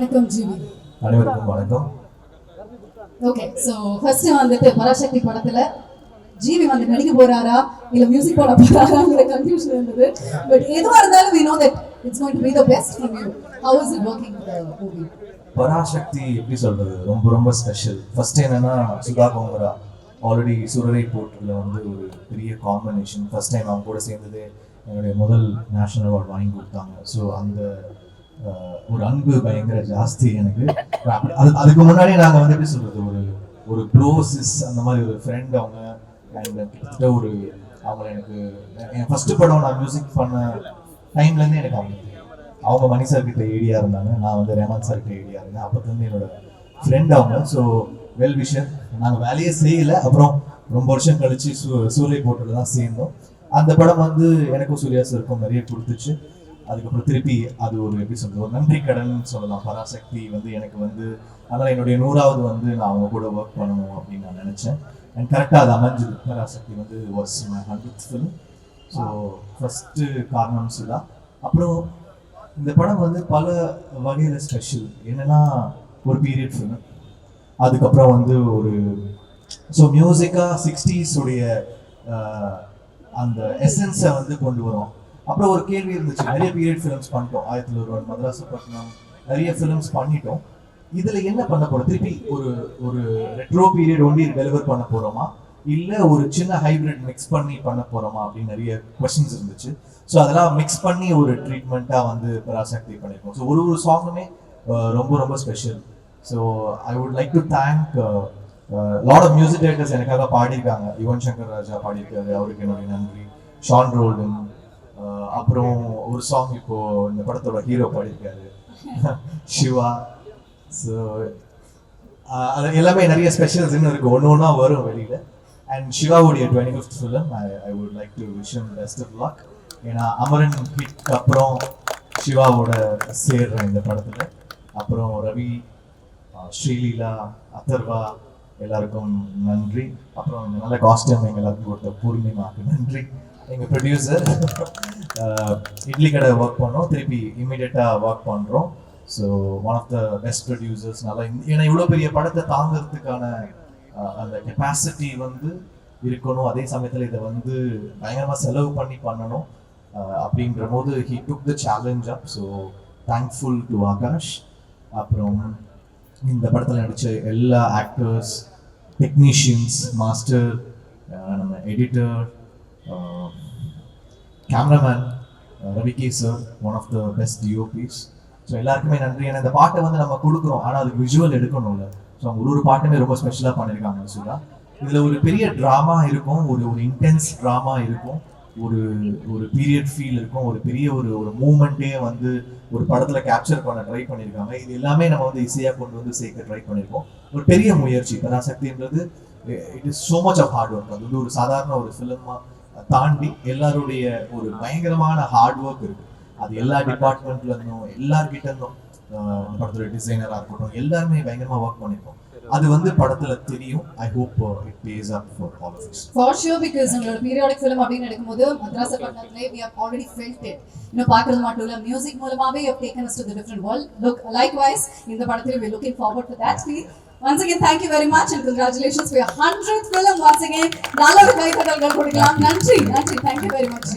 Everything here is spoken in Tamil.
வணக்கம் ஜிவி. அனைவருக்கும் வணக்கம். ஓகே, ஸோ ஃபர்ஸ்ட் வந்துட்டு பராசக்தி படத்துல ஜிவி வந்து நடிக்க போறாரா இல்ல மியூசிக் போட போறாராங்கிற கன்ஃபியூஷன் இருந்தது. பட் எதுவா இருந்தாலும் we know that it's going to be the best from you. How is it working for the movie? Parasakthi எப்படி சொல்றது, ரொம்ப ரொம்ப ஸ்பெஷல். ஃபர்ஸ்ட் என்னன்னா சுதா கோங்கரா ஆல்ரெடி சுரரை போட்டுல வந்து ஒரு பெரிய காம்பினேஷன். ஃபர்ஸ்ட் டைம் அவங்க கூட சேர்ந்தது என்னுடைய முதல் நேஷனல் அவார்டு வாங்கி கொடுத்தாங்க. ஸோ அந்த ஒரு அன்பு பயங்கர ஜாஸ்தி எனக்கு. அதுக்கு முன்னாடியே நாங்கள் வந்து எப்படி சொல்றது, ஒரு ப்ரோசிஸ் அந்த மாதிரி ஒரு ஃப்ரெண்ட் அவங்க. அண்ட் கிட்டத்தட்ட அவங்க எனக்கு என் ஃபர்ஸ்ட் படம் நான் மியூசிக் பண்ண டைம்லேருந்தே எனக்கு அவங்க மணி சார் கிட்ட ஏடியா இருந்தாங்க, நான் வந்து ரேமான் சார் கிட்ட ஏடியா இருந்தேன். அப்போதுலேருந்து என்னோட ஃப்ரெண்ட் அவங்க. So well vision. நாங்கள் வேலையே செய்யலை. அப்புறம் ரொம்ப வருஷம் கழிச்சு சூரிய போட்டில் தான் சேர்ந்தோம். அந்த படம் வந்து எனக்கும் சூர்யா சாருக்கும் நிறைய கொடுத்துச்சு. அதுக்கப்புறம் திருப்பி அது ஒரு எப்படி சொல்றது, ஒரு நன்றி கடன் சொல்லலாம். பராசக்தி வந்து எனக்கு வந்து அதனால் என்னுடைய 100வது வந்து நான் அவங்க கூட ஒர்க் பண்ணணும் அப்படின்னு நான் நினச்சேன். அண்ட் கரெக்டாக அது அமைஞ்சது. பராசக்தி வந்து was my 100th film. So first காரணம் சுதா. அப்புறம் இந்த படம் வந்து பல வகையில் ஸ்பெஷல். என்னன்னா ஒரு பீரியட் ஃபிலிம், அதுக்கப்புறம் வந்து மியூசிக்காக 60s உடைய அந்த எசன்ஸை வந்து கொண்டு வரும். அப்புறம் ஒரு கேள்வி இருந்துச்சு, நிறைய பீரியட் ஃபிலிம்ஸ் பண்ணிட்டோம், 1001, மதராசப்பட்டினம், நிறைய ஃபிலிம்ஸ் பண்ணிட்டோம். இதுல என்ன பண்ண போறோம், திருப்பி ஒரு ரெட்ரோ பீரியட் ஒன்லி டெலிவர் பண்ண போறோமா, இல்ல ஒரு சின்ன ஹைபிரிட் மிக்ஸ் பண்ணி பண்ண போறோமா அப்படின்னு நிறைய கொஸ்டின்ஸ் இருந்துச்சு. ஸோ அதெல்லாம் மிக்ஸ் பண்ணி ஒரு ட்ரீட்மெண்ட்டா வந்து பராசக்தி பண்ணியிருக்கோம். ஸோ ஒரு சாங்குமே ரொம்ப ரொம்ப special. So I would like to thank lot of music directors எனக்காக பாடியிருக்காங்க. யுவன் சங்கர் ராஜா பாடியிருக்காரு, அவருக்கு என்னுடைய நன்றி. ஷான் ரோல்டன். அப்புறம் ஒரு சாங் இப்போ இந்த படத்தோட ஹீரோ பாடியிருக்காரு, சிவா. ஸோ அது எல்லாமே நிறைய ஸ்பெஷல்ஸ் இன்னும் இருக்கு, ஒன்று ஒன்றா வரும் வெளியில. அண்ட் சிவாவுடைய 25th film I would like to wish him best of luck. ஏன்னா அமரன் ஹிட்க்கு அப்புறம் சிவாவோட சேர்றேன் இந்த படத்தில். அப்புறம் ரவி, ஸ்ரீலீலா, அதர்வா எல்லாருக்கும் நன்றி. அப்புறம் இந்த நல்ல காஸ்டியூம் எங்கள் எல்லாருக்கும் கொடுத்த பூர்ணிமாவுக்கு நன்றி. எங்கள் ப்ரொடியூசர் இட்லி கடை ஒர்க் பண்ணோம், திருப்பி இம்மிடியட்டாக ஒர்க் பண்ணுறோம். So one of the best producers. நல்லா ஏன்னா இவ்வளோ பெரிய படத்தை தாங்கிறதுக்கான அந்த கெப்பாசிட்டி வந்து இருக்கணும், அதே சமயத்தில் இதை வந்து பயங்கரமாக செலவு பண்ணி பண்ணணும் அப்படின்ற போது he took the challenge up. So thankful to Akash. அப்புறம் இந்த படத்தில் நடித்த எல்லா ஆக்டர்ஸ், டெக்னீஷியன்ஸ், மாஸ்டர், நம்ம editor, cameraman Ravi K sir, one of the best DOPs. So எல்லாருக்குமே நன்றி. ஏன்னா இந்த பாட்டை வந்து நம்ம கொடுக்குறோம், ஆனால் அதுக்கு விஷுவல் எடுக்கணும்ல. ஸோ அவங்க ஒரு பாட்டுமே ரொம்ப ஸ்பெஷலாக பண்ணியிருக்காங்க சுதா. இதில் ஒரு பெரிய ட்ராமா இருக்கும், ஒரு இன்டென்ஸ் ட்ராமா இருக்கும், ஒரு பீரியட் ஃபீல் இருக்கும், ஒரு பெரிய ஒரு மூமெண்ட்டே வந்து ஒரு படத்தில் கேப்சர் பண்ண ட்ரை பண்ணியிருக்காங்க. இது எல்லாமே நம்ம வந்து இசையாக கொண்டு வந்து சேர்க்க ட்ரை பண்ணியிருக்கோம். ஒரு பெரிய முயற்சி. பராசக்தின்றது it is so much of hard work. அது வந்து ஒரு சாதாரண ஒரு ஃபிலிமாக தாண்டி எல்லாருடைய ஒரு பயங்கரமான ஹார்ட் ஒர்க் இருக்கு. அது எல்லா டிபார்ட்மெண்ட்ல இருந்தும் எல்லார்கிட்ட இருந்தும் படத்துல டிசைனரா இருக்கட்டும் எல்லாருமே பயங்கரமா ஒர்க் பண்ணிருக்கோம். அது வந்து படத்துல தெரியும். I hope it pays up for all of us. For sure, because உங்களோட பீரியாடிக் ஃபிலிம் அப்படின்னு எடுக்கும்போது மதராசப்பட்டினத்திலே we have already felt it. இன்னும் பார்க்கிறது மட்டும் இல்ல, மியூசிக் மூலமாவே you have taken us to the different world. Look, likewise இந்த படத்துல we are looking forward to that speed. Once again, thank you very much and congratulations for your 100th film once again. நல்ல ஒரு கைத்தட்டல்கள் கொடுக்கலாம். நன்றி. Thank you very much.